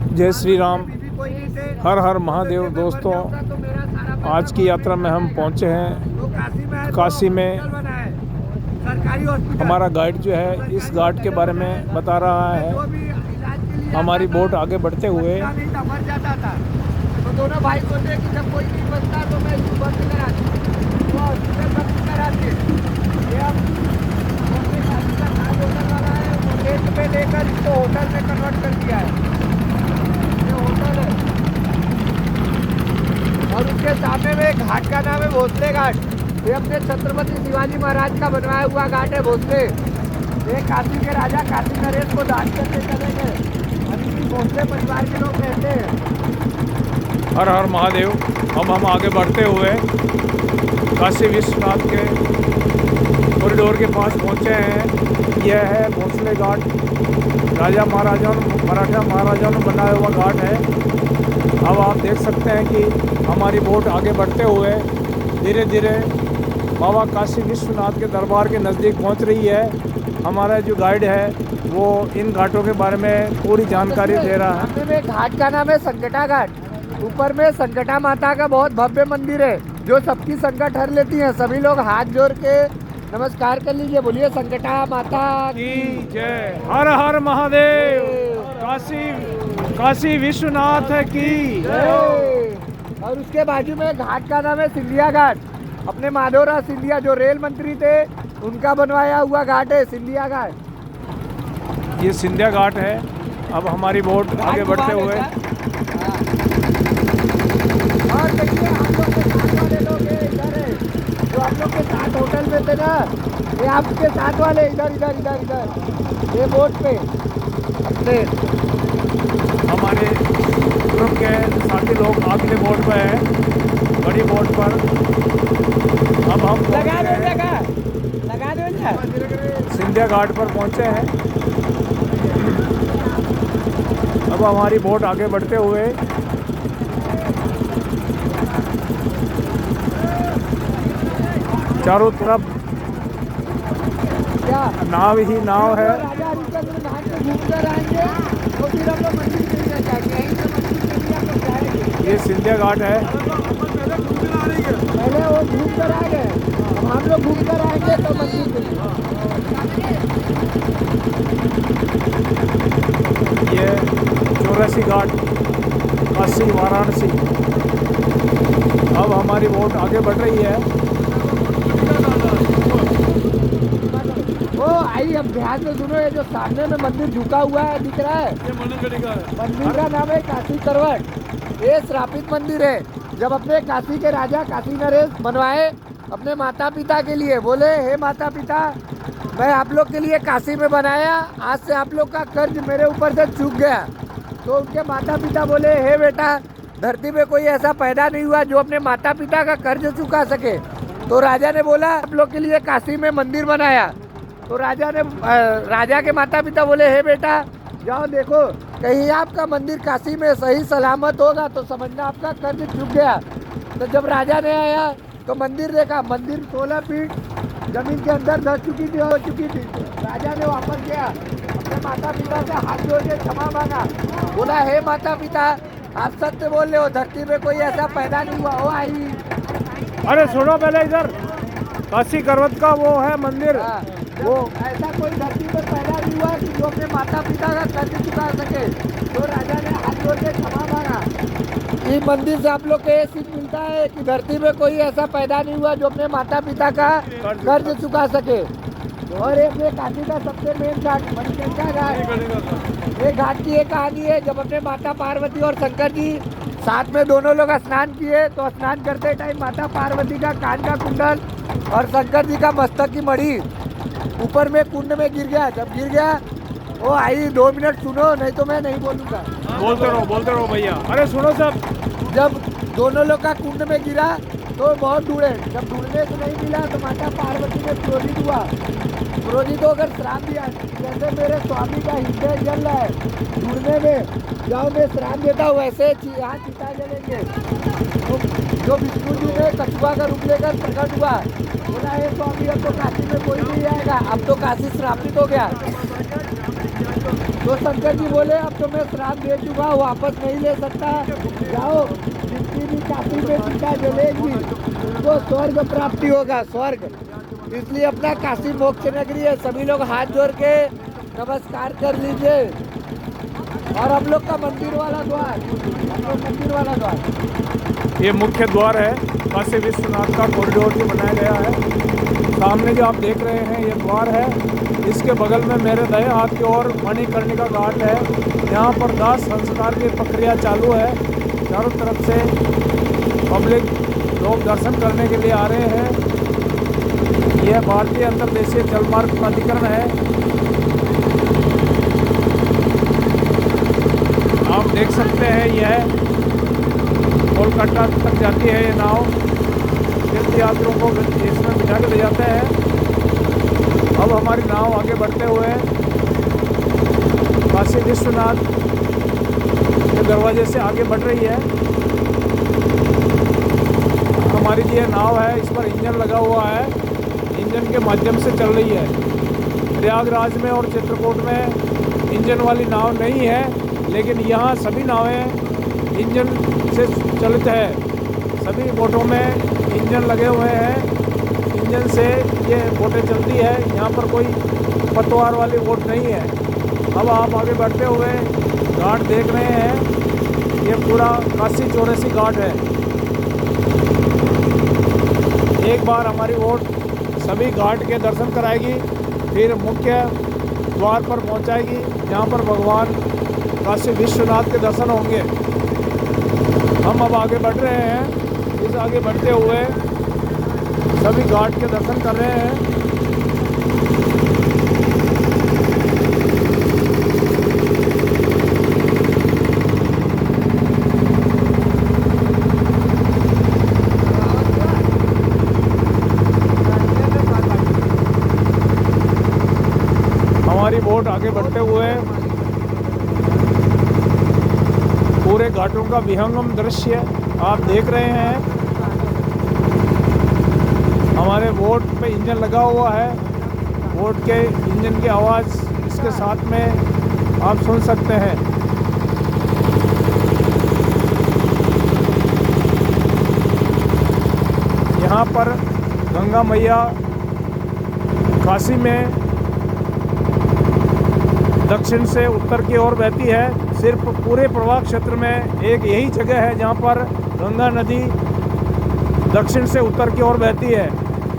जय श्री राम, हर हर महादेव। दोस्तों, आज की यात्रा में हम पहुंचे हैं काशी में। हमारा गाइड जो है इस घाट के बारे में बता रहा है। हमारी बोट आगे बढ़ते हुए तो दोनों भाई सोचे कि जब कोई नहीं बचता तो मैं इसको बंद करा दूं। वो हॉस्पिटल बंद करा दिए। ये अब अपने गाड़ी का नाम होटल वाला है, वो रेंट पे लेकर इसको होटल में कन्वर्ट कर दिया है। ये होटल है और उसके सामने में एक घाट का नाम है भोसले घाट। ये अपने छत्रपति शिवाजी महाराज का बनवाया हुआ घाट है भोसले। ये काशी के राजा काशी नरेश को दान करके चले गए। भोसले परिवार के लोग रहते हैं। हर हर महादेव। अब हम आगे बढ़ते हुए काशी विश्वनाथ के कॉरिडोर के पास पहुंचे हैं। यह है भोसले घाट। मराठा महाराजाओं ने बनाया हुआ घाट है। अब आप देख सकते हैं कि हमारी बोट आगे बढ़ते हुए धीरे धीरे बाबा काशी विश्वनाथ के दरबार के नज़दीक पहुंच रही है। हमारा जो गाइड है वो इन घाटों के बारे में पूरी जानकारी दे रहा है। घाट का नाम है संकटा घाट। ऊपर में संकटा माता का बहुत भव्य मंदिर है जो सबकी संकट हर लेती है। सभी लोग हाथ जोड़ के नमस्कार कर लीजिए। बोलिए संकटा माता की जय। हर हर महादेव। काशी विश्वनाथ की जय। और उसके बाजू में घाट का नाम है सिंधिया घाट। अपने माधवराव सिंधिया जो रेल मंत्री थे उनका बनवाया हुआ घाट है सिंधिया घाट। ये सिंधिया घाट है। अब हमारी बोट आगे बढ़ते हुए और देखिए हम लोग के साथ वाले लोग इधर है जो हम लोग के साथ होटल में थे ना, ये आपके साथ वाले इधर इधर इधर इधर ये बोट पे अपने हमारे ग्रुप के साथी लोग अगले बोट पे हैं, बड़ी बोट पर। अब हम लगा दो सिंधिया घाट पर पहुंचे हैं। अब हमारी बोट आगे बढ़ते हुए चारों तरफ क्या नाव ही नाव है। राजा हरिश्चंद्र घाट पे घूम कर आएंगे तो फिर हम लोग मंदिर के लिए जाएंगे। यहीं से मंदिर के लिए हम लोग जाएंगे। ये सिंधिया घाट है। पहले वो घूम कर आ गए, अब हम लोग घूम कर आएंगे तो मंदिर के लिए। ये 84 घाट काशी वाराणसी। अब हमारी बोट आगे बढ़ रही है। ओ आई, अब ध्यान से सुनो। ये जो सामने में मंदिर झुका हुआ है दिख रहा है, ये मननगढ़ी का है। मंदिर का नाम है काशी करवट। ये श्रापित मंदिर है। जब अपने काशी के राजा काशी नरेश बनवाए अपने माता पिता के लिए, बोले हे माता पिता मैं आप लोग के लिए काशी में बनाया, आज से आप लोग का कर्ज मेरे ऊपर से चूक गया। तो उनके माता पिता बोले हे बेटा, धरती में कोई ऐसा पैदा नहीं हुआ जो अपने माता पिता का कर्ज चुका सके। तो राजा ने बोला आप लोग के लिए काशी में मंदिर बनाया। तो राजा के माता पिता बोले हे बेटा जाओ देखो, कहीं आपका मंदिर काशी में सही सलामत होगा तो समझना आपका कर्ज चुक गया। तो जब राजा ने आया तो मंदिर देखा, मंदिर 16 फीट जमीन के अंदर धस चुकी थी। राजा ने वापस गया, अपने माता पिता से हाथ जोड़ के क्षमा मांगा। बोला हे माता पिता आप सत्य बोल रहे हो, धरती में कोई ऐसा पैदा नहीं हुआ। ओ आई, अरे सुनो पहले, इधर काशी करवट का वो है मंदिर। वो ऐसा कोई धरती पर पैदा नहीं हुआ कि जो अपने माता पिता का कर्ज चुका सके। तो राजा ने हाथ जोड़ के क्षमा मांगा। इस मंदिर से आप लोग को ये सीख मिलता है कि धरती में कोई ऐसा पैदा नहीं हुआ जो अपने माता पिता का कर्ज चुका सके। और एक ये काशी का सबसे मेन घाट मणिकर्णिका घाट। ये घाट की एक कहानी है। जब अपने माता पार्वती और शंकर जी साथ में दोनों लोग स्नान किए तो स्नान करते टाइम माता पार्वती का कान का कुंडल और शंकर जी का मस्तक की मणि ऊपर में कुंड में गिर गया। जब गिर गया वो आई, 2 मिनट सुनो नहीं तो मैं नहीं बोलूँगा। बोलते रहो भैया। अरे सुनो सब। जब दोनों लोग का कुंड में गिरा तो बहुत ढूंढे, जब ढूंढने से नहीं मिला तो माता पार्वती ने क्रोधित हुआ। क्रोधित होकर श्राप दिया, जैसे मेरे स्वामी का हृदय जल रहा है ढूंढने में, जाओ मैं श्राप देता हूँ वैसे यहाँ चिता जलेंगे। तो जो विष्णु जी ने कछुआ का रूप लेकर प्रकट हुआ, बोला हे स्वामी अब तो काशी में कोई नहीं आएगा, अब तो काशी श्रापित हो गया। तो शंकर जी बोले अब तो मैं श्राप दे चुका हूँ, वापस नहीं ले सकता, जाओ, जितनी भी काशी में चिता जलेगी उनको स्वर्ग प्राप्ति होगा, स्वर्ग। इसलिए अपना काशी मोक्ष नगरी है, सभी लोग हाथ जोड़ के नमस्कार कर लीजिए। और हम लोग का मंदिर वाला द्वार, हम लोग मंदिर वाला द्वार, ये मुख्य द्वार है काशी विश्वनाथ का, कॉरिडोर जो बनाया गया है। सामने जो आप देख रहे हैं ये द्वार है, इसके बगल में मेरे दाएं हाथ की ओर मणिकर्णिका घाट है। यहाँ पर दाह संस्कार की प्रक्रिया चालू है। चारों तरफ से पब्लिक लोग दर्शन करने के लिए आ रहे हैं। यह भारतीय अंतर्देशीय जलमार्ग प्राधिकरण है। आप देख सकते हैं यह कोलकाता तक जाती है ये नाव। तीर्थ यात्रियों को इसमें बिठा के ले जाते हैं। अब हमारी नाव आगे बढ़ते हुए काशी विश्वनाथ के दरवाजे से आगे बढ़ रही है। हमारी ये नाव है, इस पर इंजन लगा हुआ है, इंजन के माध्यम से चल रही है। प्रयागराज में और चित्रकूट में इंजन वाली नाव नहीं है, लेकिन यहाँ सभी नावें इंजन से चलित है। सभी बोटों में इंजन लगे हुए हैं, इंजन से ये बोटें चलती है। यहाँ पर कोई पतवार वाली बोट नहीं है। अब आप आगे बढ़ते हुए घाट देख रहे हैं, ये पूरा काशी चौरासी घाट है। एक बार हमारी बोट सभी घाट के दर्शन कराएगी, फिर मुख्य द्वार पर पहुंचाएगी, जहाँ पर भगवान काशी विश्वनाथ के दर्शन होंगे। हम अब आगे बढ़ रहे हैं। इस आगे बढ़ते हुए सभी घाट के दर्शन कर रहे हैं। हमारी बोट आगे बढ़ते हुए पूरे घाटों का विहंगम दृश्य आप देख रहे हैं। हमारे बोट पे इंजन लगा हुआ है। बोट के इंजन की आवाज़ इसके साथ में आप सुन सकते हैं। यहाँ पर गंगा मैया काशी में दक्षिण से उत्तर की ओर बहती है। सिर्फ पूरे प्रवाह क्षेत्र में एक यही जगह है जहाँ पर गंगा नदी दक्षिण से उत्तर की ओर बहती है।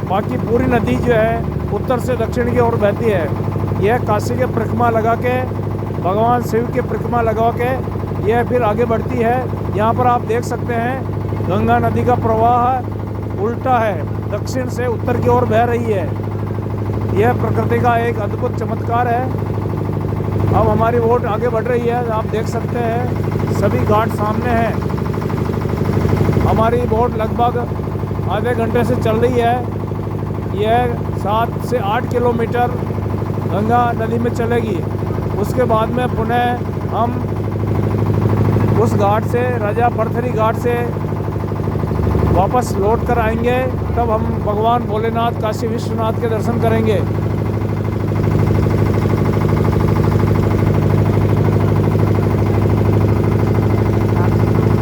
बाकी पूरी नदी जो है उत्तर से दक्षिण की ओर बहती है। यह काशी के परिक्रमा लगा के, भगवान शिव की परिक्रमा लगा के यह फिर आगे बढ़ती है। यहाँ पर आप देख सकते हैं गंगा नदी का प्रवाह उल्टा है, दक्षिण से उत्तर की ओर बह रही है। यह प्रकृति का एक अद्भुत चमत्कार है। अब हमारी बोट आगे बढ़ रही है, आप देख सकते हैं सभी घाट सामने हैं। हमारी बोट लगभग आधे घंटे से चल रही है। यह 7 से 8 किलोमीटर गंगा नदी में चलेगी। उसके बाद में पुनः हम उस घाट से, राजा भरथरी घाट से वापस लौट कर आएंगे। तब हम भगवान भोलेनाथ काशी विश्वनाथ के दर्शन करेंगे।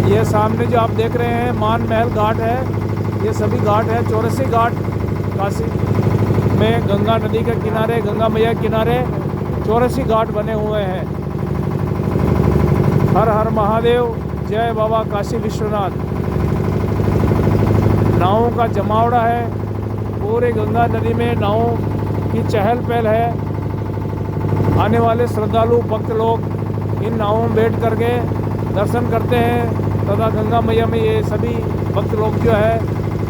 ये सामने जो आप देख रहे हैं मान महल घाट है। ये सभी घाट है, 84 घाट काशी में गंगा नदी के किनारे, गंगा मैया के किनारे 84 घाट बने हुए हैं। हर हर महादेव, जय बाबा काशी विश्वनाथ। नावों का जमावड़ा है, पूरे गंगा नदी में नावों की चहल पहल है। आने वाले श्रद्धालु भक्त लोग इन नावों में बैठ करके दर्शन करते हैं तथा गंगा मैया में ये सभी भक्त लोग जो है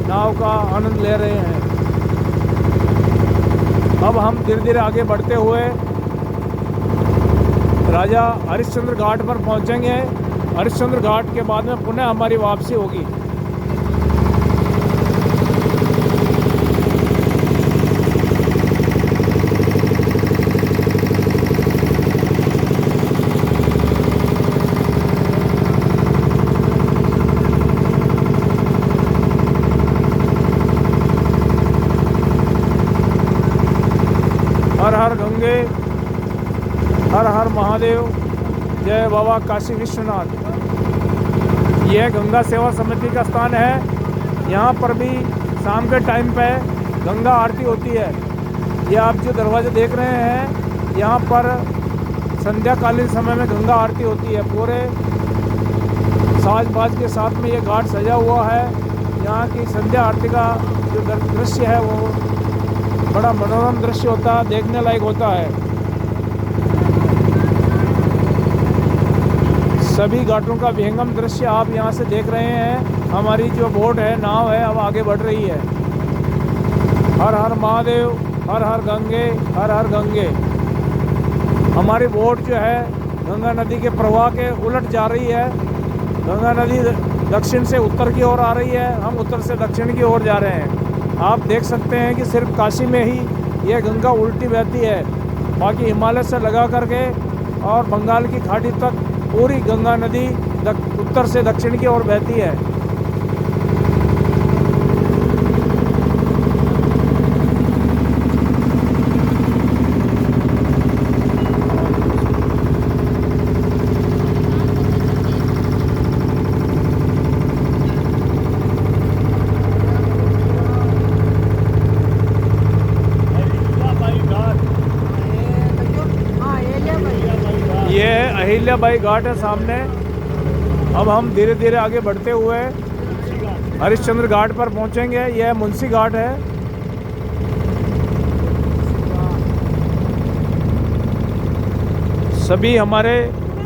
नाव का आनंद ले रहे हैं। अब हम धीरे धीरे आगे बढ़ते हुए राजा हरिश्चंद्र घाट पर पहुंचेंगे। हरिश्चंद्र घाट के बाद में पुनः हमारी वापसी होगी। हर हर गंगे, हर हर महादेव, जय बाबा काशी विश्वनाथ। यह गंगा सेवा समिति का स्थान है। यहाँ पर भी शाम के टाइम पे गंगा आरती होती है। ये आप जो दरवाजे देख रहे हैं, यहाँ पर संध्याकालीन समय में गंगा आरती होती है। पूरे साज बाज के साथ में ये घाट सजा हुआ है। यहाँ की संध्या आरती का जो दृश्य है वो बड़ा मनोरम दृश्य होता है, देखने लायक होता है। सभी घाटों का विहंगम दृश्य आप यहाँ से देख रहे हैं। हमारी जो बोट है, नाव है, अब आगे बढ़ रही है। हर हर महादेव, हर हर गंगे, हर हर गंगे। हमारी बोट जो है गंगा नदी के प्रवाह के उलट जा रही है। गंगा नदी दक्षिण से उत्तर की ओर आ रही है, हम उत्तर से दक्षिण की ओर जा रहे हैं। आप देख सकते हैं कि सिर्फ काशी में ही यह गंगा उल्टी बहती है, बाकी हिमालय से लगा करके और बंगाल की खाड़ी तक पूरी गंगा नदी उत्तर से दक्षिण की ओर बहती है। ये अहिल्याबाई घाट है सामने। अब हम धीरे धीरे आगे बढ़ते हुए हरिश्चंद्र घाट पर पहुंचेंगे। यह मुंशी घाट है। सभी हमारे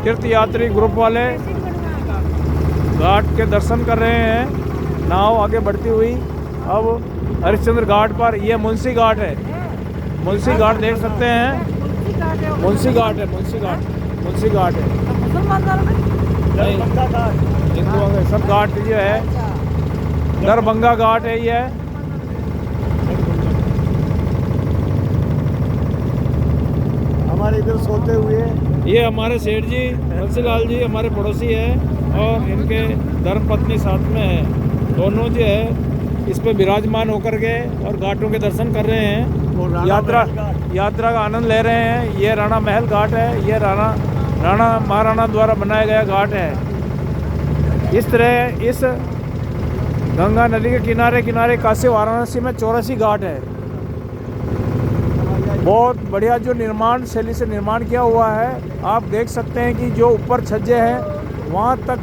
तीर्थ यात्री ग्रुप वाले घाट के दर्शन कर रहे हैं, नाव आगे बढ़ती हुई। अब हरिश्चंद्र घाट पर यह मुंशी घाट है। मुंशी घाट देख सकते हैं। मुंशी घाट है, मुंशी घाट, मुंशी घाट है। हिंदुओं के सब घाट जो है दरभंगा घाट है। ये हमारे इधर सोते हुए ये हमारे सेठ जी बंसीलाल जी हमारे पड़ोसी है और इनके धर्मपत्नी साथ में है। दोनों जो है इस पे विराजमान होकर के और घाटों के दर्शन कर रहे हैं, यात्रा का आनंद ले रहे हैं। ये राणा महल घाट है। ये राणा महाराणा द्वारा बनाया गया घाट है। इस तरह इस गंगा नदी के किनारे किनारे काशी वाराणसी में 84 घाट है। बहुत बढ़िया जो निर्माण शैली से निर्माण किया हुआ है। आप देख सकते हैं कि जो ऊपर छज्जे हैं वहाँ तक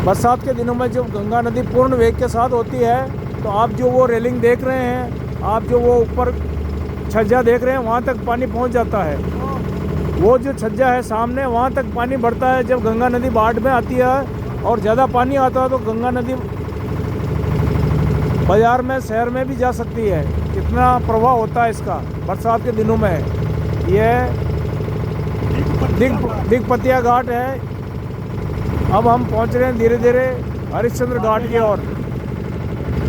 बरसात के दिनों में जब गंगा नदी पूर्ण वेग के साथ होती है तो आप जो वो रेलिंग देख रहे हैं, आप जो वो ऊपर छज्जा देख रहे हैं, वहाँ तक पानी पहुँच जाता है। वो जो छज्जा है सामने, वहाँ तक पानी बढ़ता है। जब गंगा नदी बाढ़ में आती है और ज़्यादा पानी आता है तो गंगा नदी बाज़ार में, शहर में भी जा सकती है। कितना प्रवाह होता है इसका बरसात के दिनों में। यह दिगपतिया घाट है। अब हम पहुँच रहे हैं धीरे धीरे हरिश्चंद्र घाट की ओर।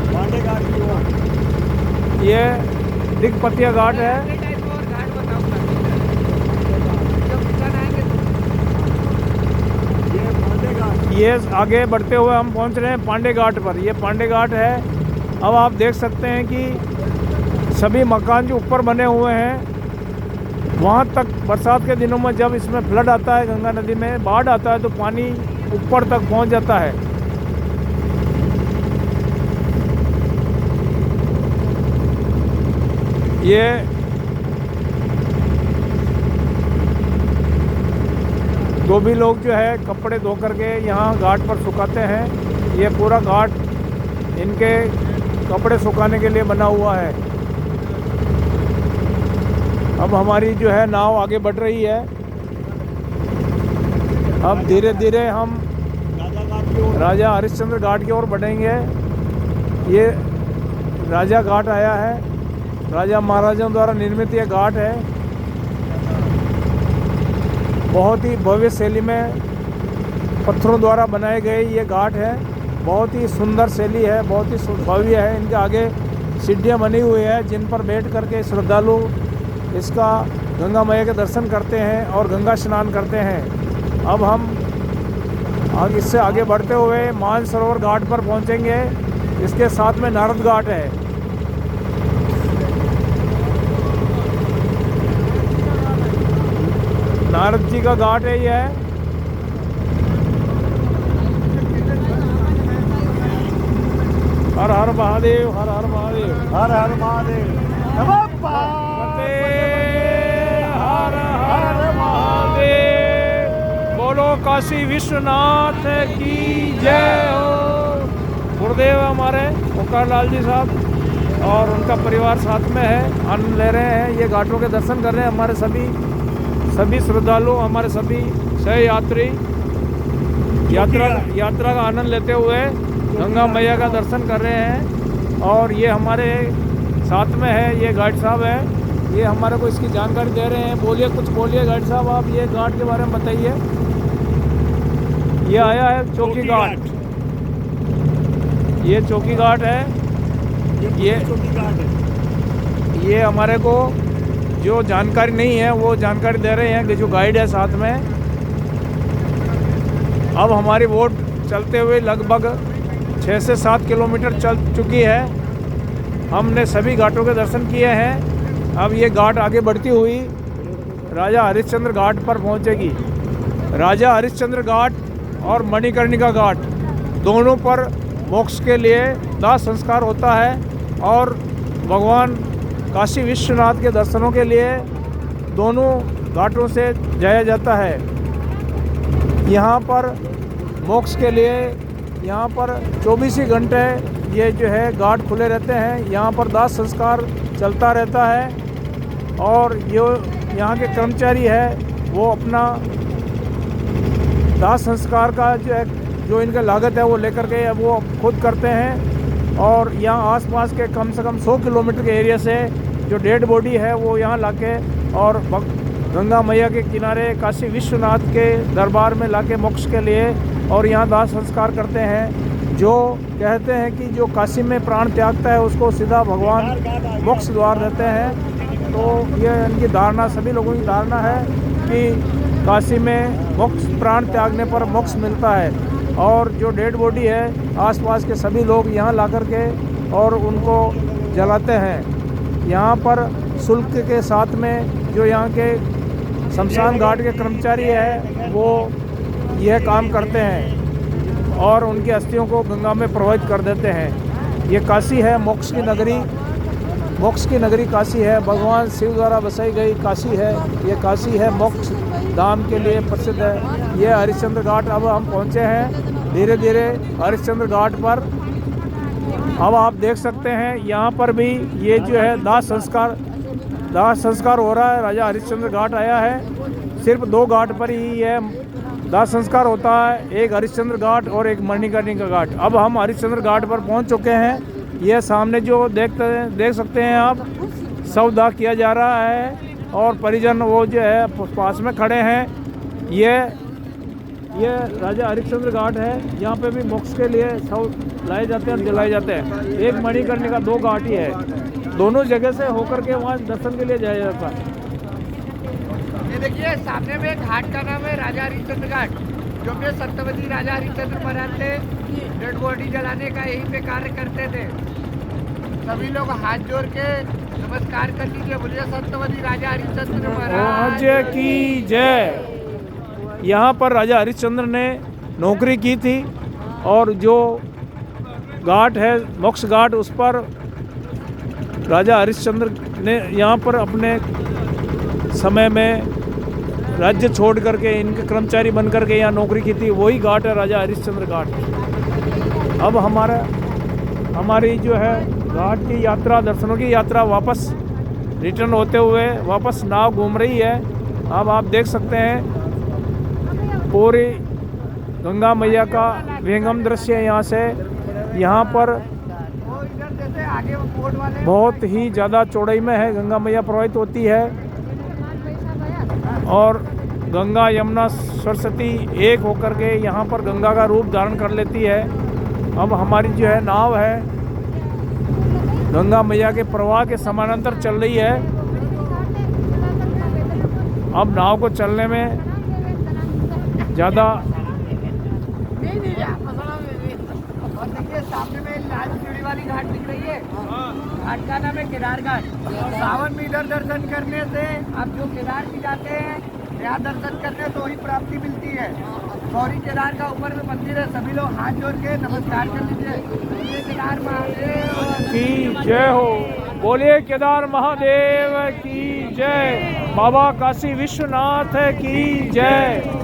पांडे घाट की ओर ये दिगपतिया घाट है। ये आगे बढ़ते हुए हम पहुंच रहे हैं पांडे घाट पर। ये पांडे घाट है। अब आप देख सकते हैं कि सभी मकान जो ऊपर बने हुए हैं वहाँ तक बरसात के दिनों में जब इसमें फ्लड आता है, गंगा नदी में बाढ़ आता है तो पानी ऊपर तक पहुँच जाता है। ये धोबी लोग जो है कपड़े धो करके यहाँ घाट पर सुखाते हैं। ये पूरा घाट इनके कपड़े सुखाने के लिए बना हुआ है। अब हमारी जो है नाव आगे बढ़ रही है। अब धीरे धीरे हम राजा हरिश्चंद्र घाट की ओर बढ़ेंगे। ये राजा घाट आया है। राजा महाराजाओं द्वारा निर्मित ये घाट है। बहुत ही भव्य शैली में पत्थरों द्वारा बनाए गए ये घाट है। बहुत ही सुंदर शैली है, बहुत ही भव्य है। इनके आगे सीढ़ियाँ बनी हुई है जिन पर बैठ करके श्रद्धालु इसका गंगा मैया के दर्शन करते हैं और गंगा स्नान करते हैं। अब हम इससे आगे बढ़ते हुए मानसरोवर घाट पर पहुंचेंगे। इसके साथ में नारद घाट है। नारद जी का घाट है ये। हर हर महादेव, हर हर महादेव, हर हर महादेव। नमः वंदे हर हर महादेव। बोलो काशी विश्वनाथ की जय हो। गुरुदेव हमारे ओंकार लाल जी साहब और उनका परिवार साथ में है, आनंद ले रहे हैं। ये घाटों के दर्शन कर रहे हैं हमारे सभी श्रद्धालु, हमारे सभी सह यात्री यात्रा का आनंद लेते हुए गंगा मैया का दर्शन कर रहे हैं। और ये हमारे साथ में है, ये गाइड साहब है, ये हमारे को इसकी जानकारी दे रहे हैं। बोलिए, कुछ बोलिए गाइड साहब, आप ये घाट के बारे में बताइए। ये आया है चौकी घाट, ये चौकी घाट है। ये चौकी घाट है। ये हमारे को जो जानकारी नहीं है वो जानकारी दे रहे हैं कि जो गाइड है साथ में। अब हमारी बोट चलते हुए लगभग 6 से 7 किलोमीटर चल चुकी है। हमने सभी घाटों के दर्शन किए हैं। अब ये घाट आगे बढ़ती हुई राजा हरिश्चंद्र घाट पर पहुंचेगी। राजा हरिश्चंद्र घाट और मणिकर्णिका घाट दोनों पर मोक्ष के लिए दाह संस्कार होता है और भगवान काशी विश्वनाथ के दर्शनों के लिए दोनों घाटों से जाया जाता है। यहाँ पर मोक्ष के लिए यहाँ पर 24 ही घंटे ये जो है घाट खुले रहते हैं। यहाँ पर दाह संस्कार चलता रहता है और जो यहाँ के कर्मचारी है वो अपना दाह संस्कार का जो इनका लागत है वो लेकर के वो खुद करते हैं। और यहाँ आसपास के कम से कम 100 किलोमीटर के एरिया से जो डेड बॉडी है वो यहाँ लाके और गंगा मैया के किनारे काशी विश्वनाथ के दरबार में लाके मोक्ष के लिए और यहाँ दाह संस्कार करते हैं। जो कहते हैं कि जो काशी में प्राण त्यागता है उसको सीधा भगवान मोक्ष द्वार देते हैं। तो ये इनकी धारणा, सभी लोगों की धारणा है कि काशी में मोक्ष, प्राण त्यागने पर मोक्ष मिलता है। और जो डेड बॉडी है आसपास के सभी लोग यहाँ ला कर के और उनको जलाते हैं। यहाँ पर शुल्क के साथ में जो यहाँ के शमशान घाट के कर्मचारी है वो यह काम करते हैं और उनकी अस्थियों को गंगा में प्रवाहित कर देते हैं। ये काशी है, मोक्ष की नगरी, मोक्ष की नगरी काशी है। भगवान शिव द्वारा बसाई गई काशी है। ये काशी है, मोक्ष धाम के लिए प्रसिद्ध है। ये हरिश्चंद्र घाट अब हम पहुँचे हैं धीरे धीरे हरिश्चंद्र घाट पर। अब आप देख सकते हैं यहाँ पर भी ये जो है दाह संस्कार हो रहा है। राजा हरिश्चंद्र घाट आया है। सिर्फ 2 घाट पर ही ये दाह संस्कार होता है, एक हरिश्चंद्र घाट और एक मणिकर्णिका घाट। अब हम हरिश्चंद्र घाट पर पहुंच चुके हैं। ये सामने जो देख सकते हैं आप, शव दाह किया जा रहा है और परिजन वो जो है पास में खड़े हैं। ये राजा हरिश्चंद्र घाट है। यहाँ पे भी मोक्ष के लिए शव लाए जाते हैं और जलाए जाते हैं। एक मणिकर्णिका 2 घाट ही है, दोनों जगह से होकर के वहाँ दर्शन के लिए जाया जाता है। ये देखिए सामने में घाट का नाम है राजा हरिश्चंद्र घाट, जो कि सत्यवती राजा हरिश्चंद्र महाराज थे डेड बॉडी जलाने का यहीं पे कार्य करते थे। सभी लोग हाथ जोड़ के नमस्कार कर लीजिए, बोलिए सत्यवती राजा हरिश्चंद्र महाराज की जय। यहाँ पर राजा हरिश्चंद्र ने नौकरी की थी और जो घाट है मोक्ष घाट, उस पर राजा हरिश्चंद्र ने यहाँ पर अपने समय में राज्य छोड़ करके इनके कर्मचारी बन करके यहाँ नौकरी की थी। वही घाट है राजा हरिश्चंद्र घाट। अब हमारी जो है घाट की यात्रा, दर्शनों की यात्रा वापस रिटर्न होते हुए वापस नाव घूम रही है। अब आप देख सकते हैं पूरी गंगा मैया का विहंगम दृश्य यहाँ से। यहाँ पर बहुत ही ज़्यादा चौड़ाई में है गंगा मैया प्रवाहित होती है और गंगा यमुना सरस्वती एक होकर के यहाँ पर गंगा का रूप धारण कर लेती है। अब हमारी जो है नाव है गंगा मैया के प्रवाह के समानांतर चल रही है। अब नाव को चलने में ज़्यादा और देखिए सामने में लाल सीढ़ी वाली घाट दिख रही है, घाट का नाम है केदार घाट। सावन में इधर दर्शन करने से आप जो केदार भी जाते हैं यहाँ दर्शन करने तो ही प्राप्ति मिलती है। गौरी केदार का ऊपर में मंदिर है, सभी लोग हाथ जोड़ के नमस्कार कर लीजिए। बोलिए केदार महादेव की जय हो। बोलिए केदार महादेव की जय। बाबा काशी विश्वनाथ की जय।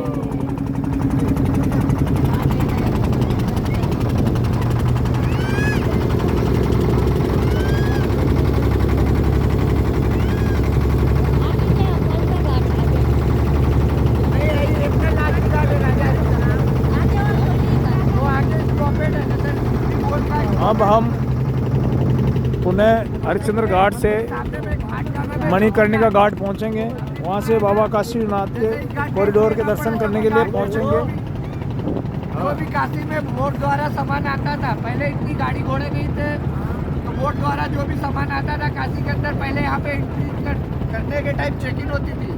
अब हम पुनः हरिश्चंद्र घाट से मणिकर्णिका घाट पहुंचेंगे। वहां से बाबा काशी विश्वनाथ के कॉरिडोर के दर्शन करने के लिए पहुंचेंगे। जो भी काशी में बोट द्वारा सामान आता था, पहले इतनी गाड़ी घोड़े नहीं थे, तो बोट द्वारा जो भी सामान आता था काशी के अंदर, पहले यहाँ पे एंट्री करने के टाइम चेक इन होती थी,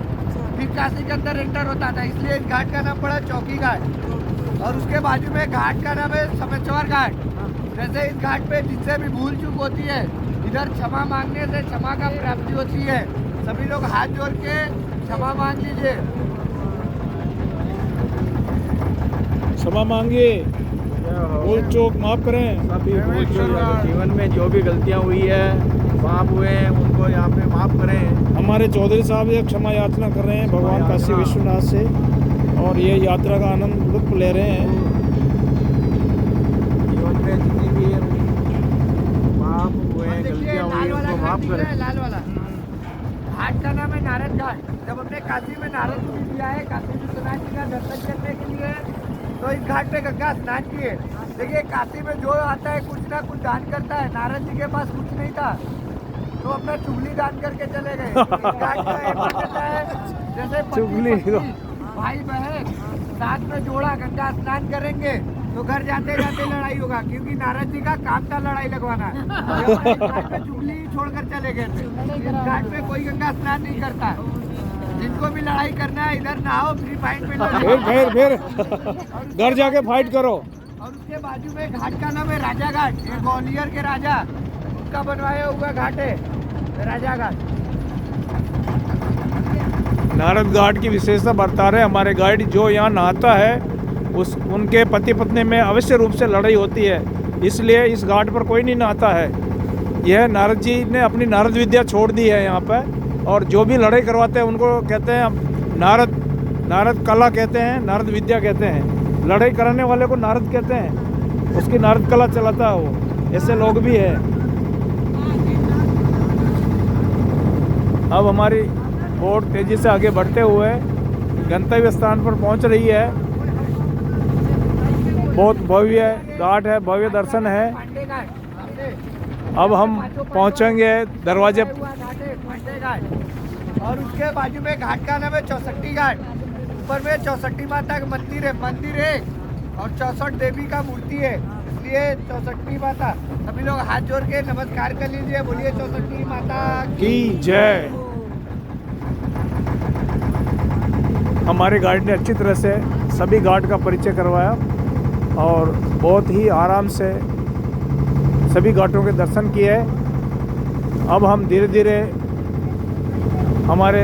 फिर काशी के अंदर एंटर होता था। इसलिए इस घाट का नाम पड़ा चौकी घाट। और उसके बाजू में घाट का नाम है समेश्वर घाट। जैसे इस घाट पे जिससे भी भूल चूक होती है, इधर क्षमा मांगने से क्षमा का प्राप्ति होती है। सभी लोग हाथ जोड़ के क्षमा मांग लीजिए। क्षमा मांगिए, भूल चूक माफ करें। सभी भूल चूक जीवन में जो भी गलतियां हुई है, पाप हुए हैं, उनको यहाँ पे माफ करें। हमारे चौधरी साहब ये क्षमा याचना कर रहे हैं भगवान काशी विश्वनाथ से, और ये यात्रा का आनंद लुत्फ ले रहे हैं। जीवन में जितनी भी पाप हुए हैं, गलतियां हुई हैं, उनको माफ करें। लाल वाला घाट का नाम है नारद घाट। जब हमने काशी में नारद को भी दिया है काशी विश्वनाथ जी का दर्शन करने के लिए, तो इस घाट पे गंगा स्नान किए। देखिए काशी में जो आता है कुछ ना कुछ दान करता है। नारद जी के पास कुछ नहीं था, तो अपना चुगली दान करके चले गए। इस घाट का एक मान्यता है, जैसे चुगली भाई बहन साथ में जोड़ा गंगा स्नान करेंगे तो घर जाते जाते लड़ाई होगा, क्योंकि नारद जी का काम था लड़ाई लगवाना। घाट पे चुगली छोड़कर चले गए थे। इस घाट पे कोई गंगा स्नान नहीं करता। जिनको भी लड़ाई करना है इधर नहाओ, फ्री फाइट में फिर घर जाके फाइट करो। और उसके बाजू में घाट का नाम है राजा घाट। ये ग्वालियर के राजा उनका बनवाया हुआ घाट है राजा घाट। नारद घाट की विशेषता बता रहे हमारे गाइड। जो यहाँ नहाता है उनके पति पत्नी में अवश्य रूप से लड़ाई होती है, इसलिए इस घाट पर कोई नहीं नहाता है। यह नारद जी ने अपनी नारद विद्या छोड़ दी है यहाँ पर, और जो भी लड़ाई करवाते हैं उनको कहते हैं नारद कला कहते हैं, नारद विद्या कहते हैं। लड़ाई कराने वाले को नारद कहते हैं, उसकी नारद कला चलाता है वो। ऐसे लोग भी हैं। अब हमारी बोट तेजी से आगे बढ़ते हुए गंतव्य स्थान पर पहुंच रही है। बहुत भव्य घाट है, भव्य दर्शन है। अब हम पहुंचेंगे दरवाजे। और उसके बाजू में घाट का नाम है 64 घाट। ऊपर में 64 माता का मंदिर है और 64 देवी का मूर्ति है, इसलिए 64 माता। सभी लोग हाथ जोड़ के नमस्कार कर लीजिए। बोलिए 64 माता की जय। हमारे गाइड ने अच्छी तरह से सभी घाट का परिचय करवाया और बहुत ही आराम से सभी घाटों के दर्शन किए। अब हम धीरे धीरे हमारे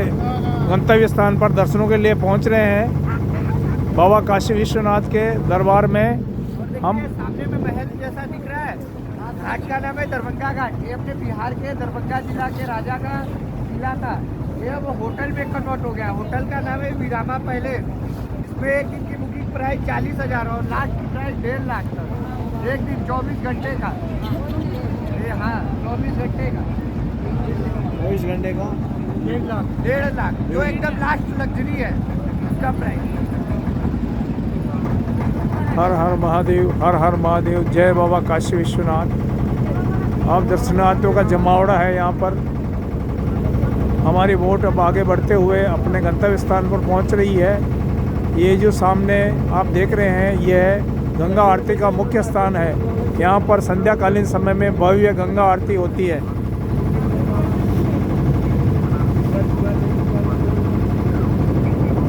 गंतव्य स्थान पर दर्शनों के लिए पहुंच रहे हैं। बाबा काशी विश्वनाथ के दरबार में हम सामने में महल जैसा दिख रहा है। घाट का नाम है दरभंगा घाट। ये अपने बिहार के दरभंगा जिला के राजा का किला था। ये अब होटल में कन्वर्ट हो गया। होटल का नाम है विरामा पहले। इसमें एक दिन की बुकिंग प्राइस 40,000 और लास्ट की प्राइस 1.5 लाख तक। एक दिन 24 घंटे का। हाँ 24 घंटे का 24 घंटे का 1.5 लाख जो एकदम लास्ट लग्जरी है उसका प्राइस। हर हर महादेव, हर हर महादेव। जय बाबा काशी विश्वनाथ। अब दर्शनार्थियों का जमावड़ा है यहाँ पर। हमारी बोट अब आगे बढ़ते हुए अपने गंतव्य स्थान पर पहुँच रही है। ये जो सामने आप देख रहे हैं ये गंगा आरती का मुख्य स्थान है। यहाँ पर संध्याकालीन समय में भव्य गंगा आरती होती है।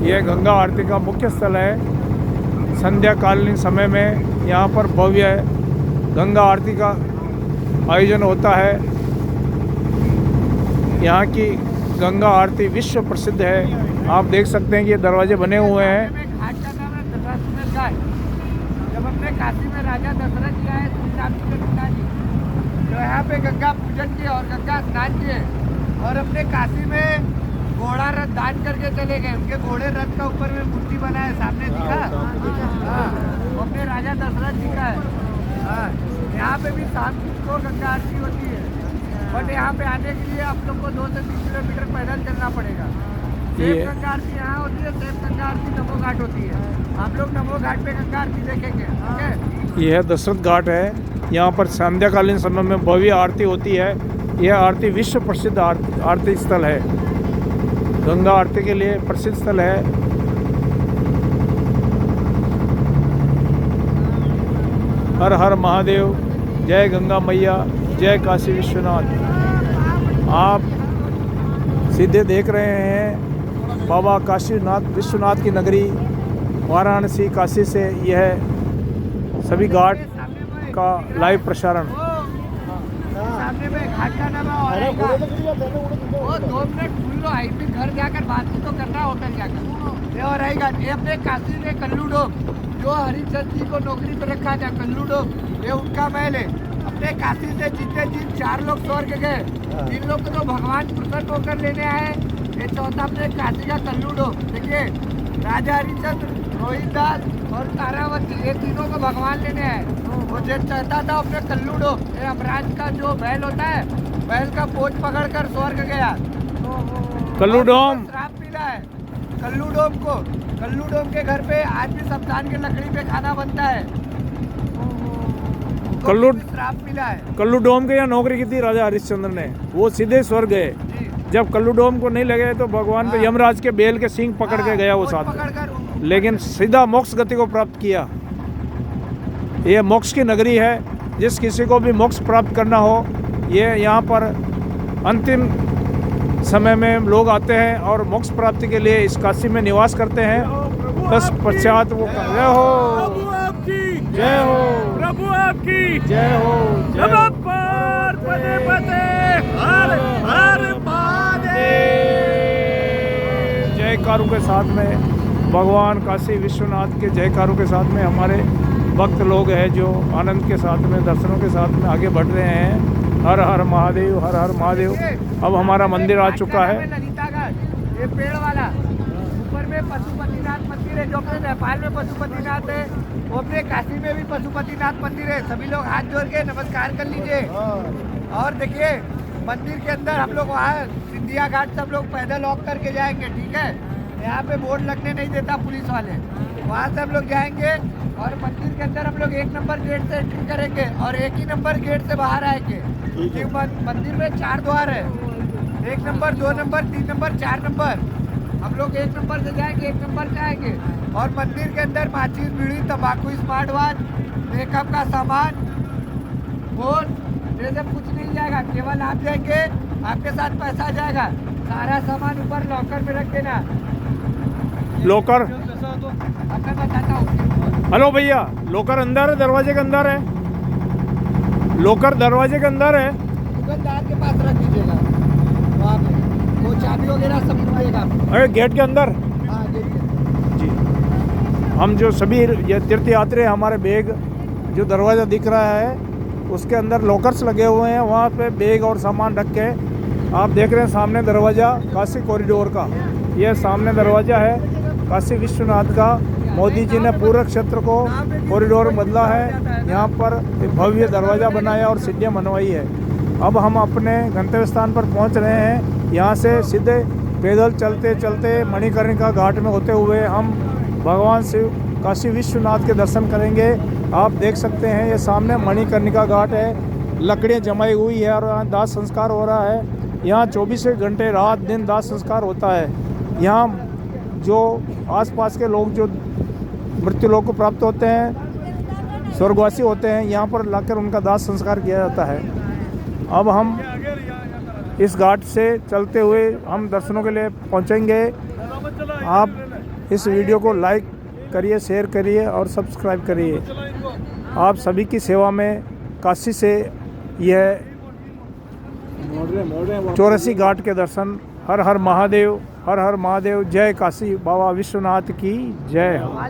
यह गंगा आरती का मुख्य स्थल है। संध्याकालीन समय में यहाँ पर भव्य गंगा आरती का आयोजन होता है। यहाँ की गंगा आरती विश्व प्रसिद्ध है। आप देख सकते हैं कि ये दरवाजे बने हुए हैं। घाट का नाम है दशाश्वमेध घाट। जब अपने काशी में राजा दशरथ जी आए श्री राम जी के पिताजी, जो यहाँ पे गंगा पूजन किए और गंगा स्नान किए और अपने काशी में घोड़ा रथ दान करके चले गए। उनके घोड़े रथ का ऊपर में मूर्ति बना है, सामने दिखा। हाँ, वो अपने राजा दशरथ जी का है। हाँ, यहाँ पे भी शाम को गंगा आरती होती है, बट यहाँ पे आने के लिए आप लोग को 2 से 3 किलोमीटर पैदल चलना पड़ेगा। सेम गंगा आरती यहाँ होती है, सेम गंगा आरती नमो घाट होती है। हम लोग नमो घाट पे गंगा आरती देखेंगे, ठीक है। यह दशरथ घाट है। यहाँ पर संध्याकालीन समय में भव्य आरती होती है। यह आरती विश्व प्रसिद्ध आरती स्थल है, गंगा आरती के लिए प्रसिद्ध स्थल है। हर हर महादेव, जय गंगा मैया, जय काशी विश्वनाथ। आप सीधे देख रहे हैं बाबा काशीनाथ विश्वनाथ की नगरी वाराणसी काशी से यह सभी घाट का लाइव प्रसारण। सामने में घाट का नाम है वो 2 मिनट भूल लो, आई भी घर जाकर बात तो करना, होटल जाकर। ये और रहेगा ये अपने काशी में कल्लू डोम, जो हरिचंद जी को नौकरी पे रखा था, कल्लू डोम, ये उनका महल है। अपने काशी से जिन 4 लोग स्वर्ग गए, 3 लोग को तो भगवान प्रसन्न होकर लेने आए। ये चौथा अपने काशी का कल्लू डोम। देखिए, राजा हरिचंद, रोहित दास और तारावती, ये तीनों को भगवान लेने आए। वो जो चाहता था अपने कल्लू डोम, ये अमराज का जो बैल होता है, बैल का पोच पकड़कर स्वर्ग गया। कल्लू डोम श्राप मिला है कल्लू डोम को। कल्लू डोम के घर पे आज भी शमशान की लकड़ी पे खाना बनता है। कल्लू श्राप मिला है। कल्लू डोम के यहाँ नौकरी की थी राजा हरिश्चंद्र ने, वो सीधे स्वर्ग गए। जब कल्लू डोम को नहीं लगे तो भगवान पे यमराज के बेल के सींग पकड़ के गया वो साथ में, लेकिन सीधा मोक्ष गति को प्राप्त किया। ये मोक्ष की नगरी है। जिस किसी को भी मोक्ष प्राप्त करना हो, ये यहाँ पर अंतिम समय में लोग आते हैं और मोक्ष प्राप्ति के लिए इस काशी में निवास करते हैं। तत्पश्चात वो जय हो, जय हो प्रभु आपकी, जय हो, जय हो। पदे पदे हर हर महादेव। जयकारों के साथ में भगवान काशी विश्वनाथ के जयकारों के साथ में हमारे भक्त लोग हैं जो आनंद के साथ में दर्शनों के साथ में आगे बढ़ रहे हैं। हर हर महादेव, हर हर महादेव। अब हमारा मंदिर आ चुका है। ललिता घाट, ये पेड़ वाला, ऊपर में पशुपतिनाथ मंदिर है, जो अपने नेपाल में पशुपतिनाथ है, वो अपने काशी में भी पशुपतिनाथ मंदिर है। सभी लोग हाथ जोड़ के नमस्कार कर लीजिए। और देखिए, मंदिर के अंदर हम लोग वहाँ सिंधिया घाट सब लोग पैदल वॉक करके जाएंगे, ठीक है। यहाँ पे बोर्ड लगने नहीं देता पुलिस वाले, वहाँ से हम लोग जाएंगे और मंदिर के अंदर हम लोग 1 नंबर गेट से एंट्री करेंगे और 1 ही नंबर गेट से बाहर आएंगे। मंदिर में 4 द्वार है, 1 नंबर, 2 नंबर, 3 नंबर, 4 नंबर। हम लोग 1 नंबर से जाएंगे, 1 नंबर से आएंगे। और मंदिर के अंदर माचिस, बीड़ी, तंबाकू, स्मार्ट वॉच, मेकअप का सामान, फोन, ये सब कुछ नहीं जाएगा। केवल आप जाएंगे, आपके साथ पैसा जाएगा। सारा सामान ऊपर लॉकर में रख देना। लोकर, अब मैं बताता हूँ। हेलो भैया, लोकर अंदर है, दरवाजे के अंदर है। लोकर दरवाजे के अंदर है। दुकानदार के पास रख दीजिएगा, वहाँ पे वो चाबी वगैरह सब मिलेगा। अरे गेट के अंदर। हाँ, गेट के। जी, हम जो सभी ये तीर्थयात्री हमारे बैग जो दरवाज़ा दिख रहा है उसके अंदर लॉकर्स लगे हुए हैं, वहाँ पे बैग और सामान रख के। आप देख रहे हैं सामने दरवाज़ा काशी कॉरिडोर का, यह सामने दरवाज़ा है काशी विश्वनाथ का। मोदी जी ने पूरे क्षेत्र को कॉरिडोर बदला है, यहाँ पर एक भव्य दरवाज़ा बनाया और सीढ़ियाँ बनवाई है। अब हम अपने गंतव्य स्थान पर पहुँच रहे हैं। यहाँ से सीधे पैदल चलते चलते मणिकर्णिका घाट में होते हुए हम भगवान शिव काशी विश्वनाथ के दर्शन करेंगे। आप देख सकते हैं ये सामने मणिकर्णिका घाट है, लकड़ियाँ जमाई हुई है और यहाँ दाह संस्कार हो रहा है। यहाँ 24 घंटे रात दिन दाह संस्कार होता है। यहाँ जो आसपास के लोग जो मृत्यु लोक को प्राप्त होते हैं, स्वर्गवासी होते हैं, यहाँ पर लाकर उनका दाह संस्कार किया जाता है। अब हम इस घाट से चलते हुए हम दर्शनों के लिए पहुँचेंगे। आप इस वीडियो को लाइक करिए, शेयर करिए और सब्सक्राइब करिए। आप सभी की सेवा में काशी से यह 84 घाट के दर्शन। हर हर महादेव, हर हर महादेव, जय काशी बाबा विश्वनाथ की जय हो।